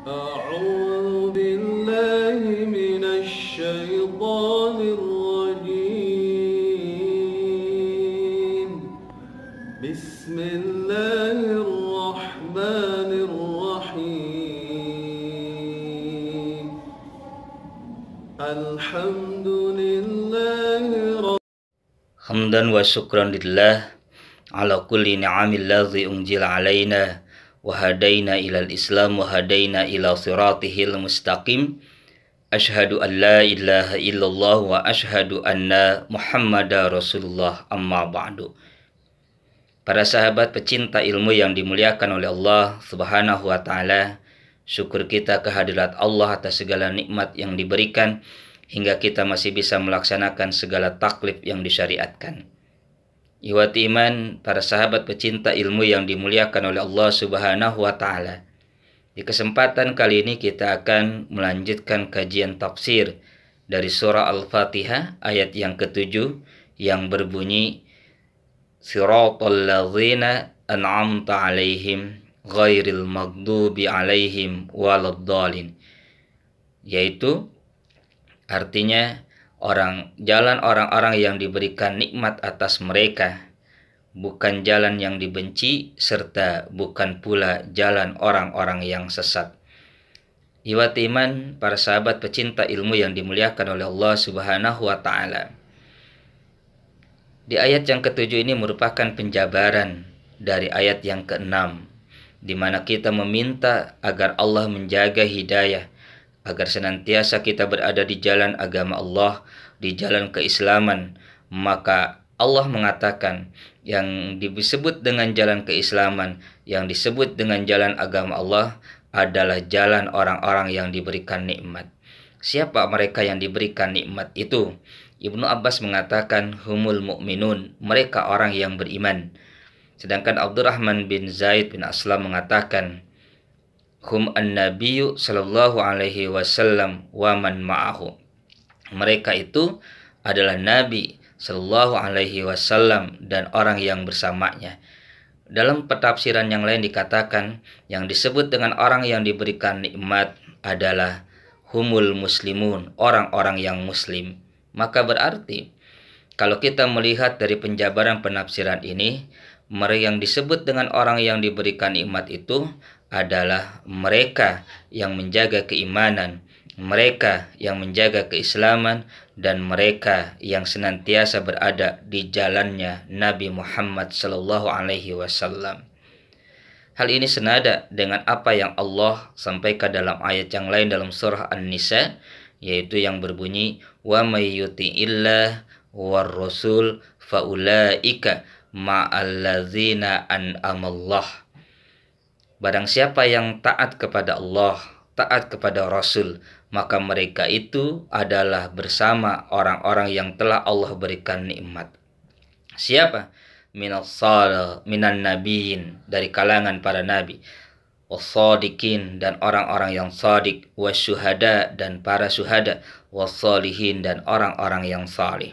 أعوذ بالله من الشيطان الرجيم بسم الله الرحمن الرحيم الحمد لله رب Hamdan wa syukran lillah ala kulli ni'amil ladzi unzila alaina wa hadaina ilal islam wa hadaina ila siratihil mustaqim. Ashhadu an la ilaha illallah wa ashhadu anna muhammadar rasulullah, amma ba'du. Para sahabat pecinta ilmu yang dimuliakan oleh Allah subhanahu wa ta'ala, syukur kita kehadirat Allah atas segala nikmat yang diberikan hingga kita masih bisa melaksanakan segala taklif yang disyariatkan. Ihwati iman, para sahabat pecinta ilmu yang dimuliakan oleh Allah subhanahu wa ta'ala, di kesempatan kali ini kita akan melanjutkan kajian tafsir dari surah Al-Fatihah ayat yang ke-7 yang berbunyi Siratal ladzina an'amta alaihim ghairil maghdubi alaihim waladdallin, yaitu artinya jalan orang-orang yang diberikan nikmat atas mereka, bukan jalan yang dibenci, serta bukan pula jalan orang-orang yang sesat. Ihwati iman, para sahabat pecinta ilmu yang dimuliakan oleh Allah subhanahu wa ta'ala, di ayat yang ke-7 ini merupakan penjabaran dari ayat yang ke-6, di mana kita meminta agar Allah menjaga hidayah, agar senantiasa kita berada di jalan agama Allah, di jalan keislaman. Maka Allah mengatakan yang disebut dengan jalan keislaman, yang disebut dengan jalan agama Allah adalah jalan orang-orang yang diberikan nikmat. Siapa mereka yang diberikan nikmat itu? Ibnu Abbas mengatakan humul mu'minun, mereka orang yang beriman. Sedangkan Abdurrahman bin Zaid bin Aslam mengatakan hum an-nabiyyu sallallahu alaihi wasallam wa man ma'ahu, mereka itu adalah Nabi sallallahu alaihi wasallam dan orang yang bersamanya. Dalam pentafsiran yang lain dikatakan yang disebut dengan orang yang diberikan nikmat adalah humul muslimun, orang-orang yang muslim. Maka berarti kalau kita melihat dari penjabaran penafsiran ini, mereka yang disebut dengan orang yang diberikan nikmat itu adalah mereka yang menjaga keimanan, mereka yang menjaga keislaman, dan mereka yang senantiasa berada di jalannya Nabi Muhammad sallallahu alaihi wasallam. Hal ini senada dengan apa yang Allah sampaikan dalam ayat yang lain dalam surah An-Nisa, yaitu yang berbunyi wa may yuti'illah war rasul faulaika ma'allazina an'amallah. Barang siapa yang taat kepada Allah, taat kepada Rasul, maka mereka itu adalah bersama orang-orang yang telah Allah berikan nikmat. Siapa? Minan nabiyin, dari kalangan para nabi, wassadiqin, dan orang-orang yang sadik, wasyuhada, dan para syuhada, wassalihin, dan orang-orang yang salih.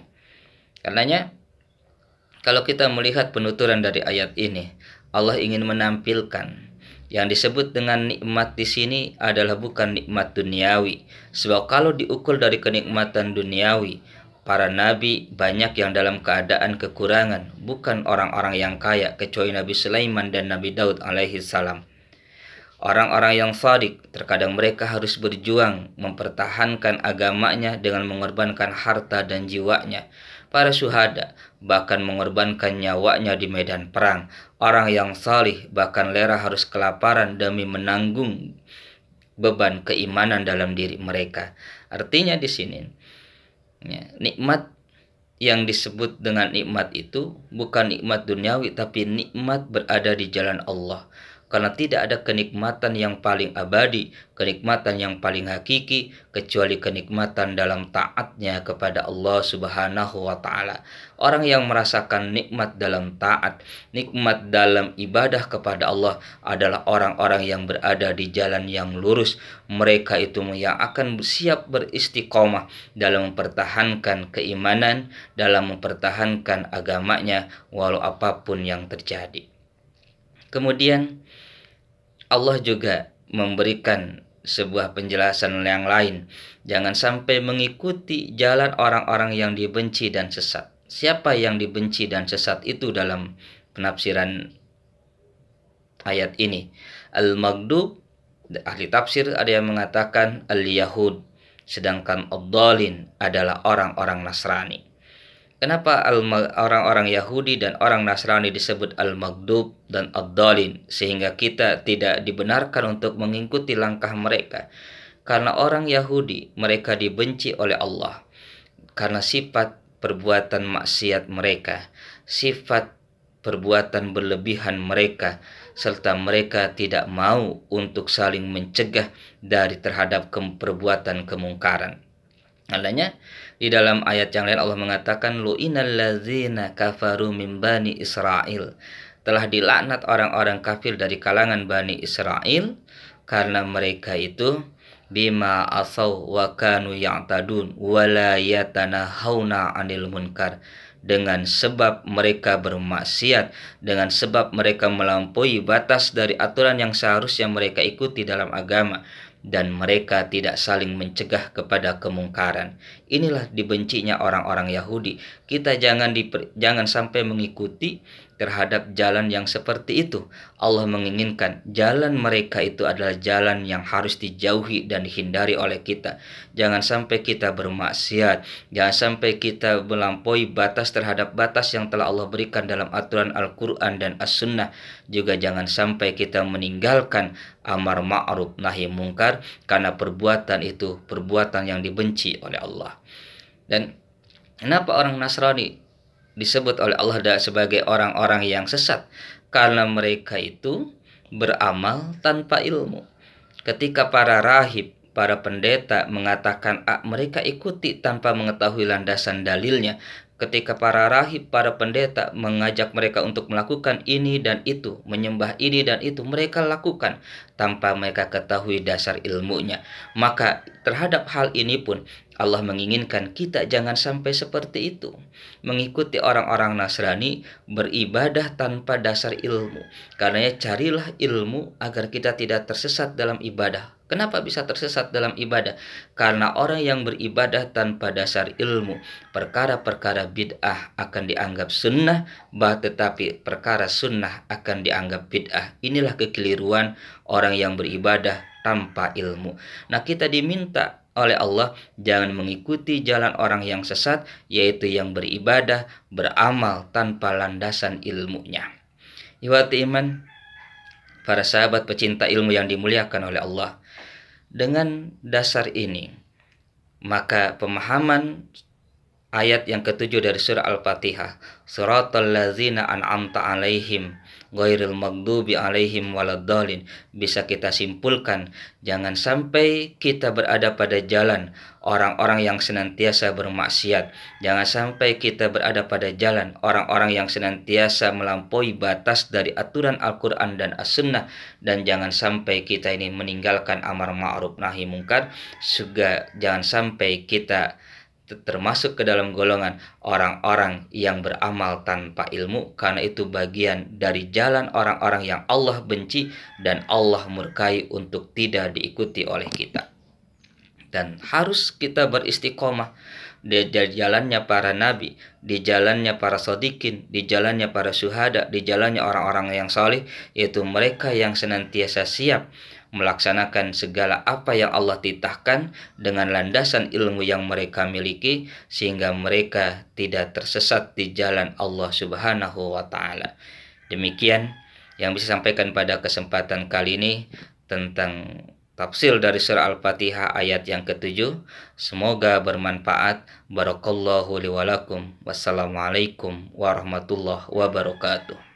Karenanya kalau kita melihat penuturan dari ayat ini, Allah ingin menampilkan yang disebut dengan nikmat di sini adalah bukan nikmat duniawi. Sebab kalau diukur dari kenikmatan duniawi, para nabi banyak yang dalam keadaan kekurangan, bukan orang-orang yang kaya kecuali Nabi Sulaiman dan Nabi Daud alaihi salam. Orang-orang yang shadiq terkadang mereka harus berjuang mempertahankan agamanya dengan mengorbankan harta dan jiwanya. Para syuhada bahkan mengorbankan nyawanya di medan perang. Orang yang salih bahkan rela harus kelaparan demi menanggung beban keimanan dalam diri mereka. Artinya di sini nikmat yang disebut dengan nikmat itu bukan nikmat duniawi, tapi nikmat berada di jalan Allah. Karena tidak ada kenikmatan yang paling abadi, kenikmatan yang paling hakiki, kecuali kenikmatan dalam taatnya kepada Allah subhanahu wa ta'ala. Orang yang merasakan nikmat dalam taat, nikmat dalam ibadah kepada Allah adalah orang-orang yang berada di jalan yang lurus. Mereka itu yang akan siap beristiqomah dalam mempertahankan keimanan, dalam mempertahankan agamanya, walau apapun yang terjadi. Kemudian Allah juga memberikan sebuah penjelasan yang lain. Jangan sampai mengikuti jalan orang-orang yang dibenci dan sesat. Siapa yang dibenci dan sesat itu dalam penafsiran ayat ini? Al-Maghdub, ahli tafsir ada yang mengatakan al-Yahud, sedangkan ad-dhalin adalah orang-orang Nasrani. Kenapa orang-orang Yahudi dan orang Nasrani disebut al-Maghdub dan ad-dhalin, sehingga kita tidak dibenarkan untuk mengikuti langkah mereka? Karena orang Yahudi, mereka dibenci oleh Allah karena sifat perbuatan maksiat mereka, sifat perbuatan berlebihan mereka, serta mereka tidak mau untuk saling mencegah dari terhadap perbuatan kemungkaran. Makanya di dalam ayat yang lain Allah mengatakan lu'inal ladzina kafaru min bani Israil, telah dilaknat orang-orang kafir dari kalangan Bani Israel karena mereka itu bima asaw wa kanu ya'tadun wa la yatanahawna 'anil munkar, dengan sebab mereka bermaksiat, dengan sebab mereka melampaui batas dari aturan yang seharusnya mereka ikuti dalam agama, dan mereka tidak saling mencegah kepada kemungkaran. Inilah dibencinya orang-orang Yahudi. Kita jangan sampai mengikuti terhadap jalan yang seperti itu. Allah menginginkan jalan mereka itu adalah jalan yang harus dijauhi dan dihindari oleh kita. Jangan sampai kita bermaksiat, jangan sampai kita melampaui batas terhadap batas yang telah Allah berikan dalam aturan Al-Quran dan As-Sunnah. Juga jangan sampai kita meninggalkan amar ma'ruf nahi mungkar, karena perbuatan itu perbuatan yang dibenci oleh Allah. Dan kenapa orang Nasrani disebut oleh Allah sebagai orang-orang yang sesat? Karena mereka itu beramal tanpa ilmu. Ketika para rahib, para pendeta mengatakan A, mereka ikuti tanpa mengetahui landasan dalilnya. Ketika para rahib, para pendeta mengajak mereka untuk melakukan ini dan itu, menyembah ini dan itu, mereka lakukan tanpa mereka ketahui dasar ilmunya. Maka terhadap hal ini pun Allah menginginkan kita jangan sampai seperti itu, mengikuti orang-orang Nasrani beribadah tanpa dasar ilmu. Karenanya carilah ilmu agar kita tidak tersesat dalam ibadah. Kenapa bisa tersesat dalam ibadah? Karena orang yang beribadah tanpa dasar ilmu, perkara-perkara bid'ah akan dianggap sunnah, tetapi perkara sunnah akan dianggap bid'ah. Inilah kekeliruan orang yang beribadah tanpa ilmu. Nah, kita diminta oleh Allah jangan mengikuti jalan orang yang sesat, yaitu yang beribadah, beramal tanpa landasan ilmunya. Ihwati iman, para sahabat pecinta ilmu yang dimuliakan oleh Allah, dengan dasar ini maka pemahaman ayat yang ketujuh dari surah Al-Fatihah, suratal ladzina an'amta alaihim ghairil maghdubi alaihim waladdallin, bisa kita simpulkan jangan sampai kita berada pada jalan orang-orang yang senantiasa bermaksiat. Jangan sampai kita berada pada jalan orang-orang yang senantiasa melampaui batas dari aturan Al-Quran dan As-Sunnah. Dan jangan sampai kita ini meninggalkan amar ma'ruf nahi mungkar. Juga jangan sampai kita termasuk ke dalam golongan orang-orang yang beramal tanpa ilmu, karena itu bagian dari jalan orang-orang yang Allah benci dan Allah murkai untuk tidak diikuti oleh kita. Dan harus kita beristiqomah di jalannya para nabi, di jalannya para shodiqin, di jalannya para syuhada, di jalannya orang-orang yang saleh, yaitu mereka yang senantiasa siap melaksanakan segala apa yang Allah titahkan dengan landasan ilmu yang mereka miliki, sehingga mereka tidak tersesat di jalan Allah Subhanahu wa Ta'ala. Demikian yang bisa sampaikan pada kesempatan kali ini tentang tafsir dari surah Al-Fatihah ayat yang ketujuh. Semoga bermanfaat. Barakallahu li wa lakum. Wassalamualaikum warahmatullahi wabarakatuh.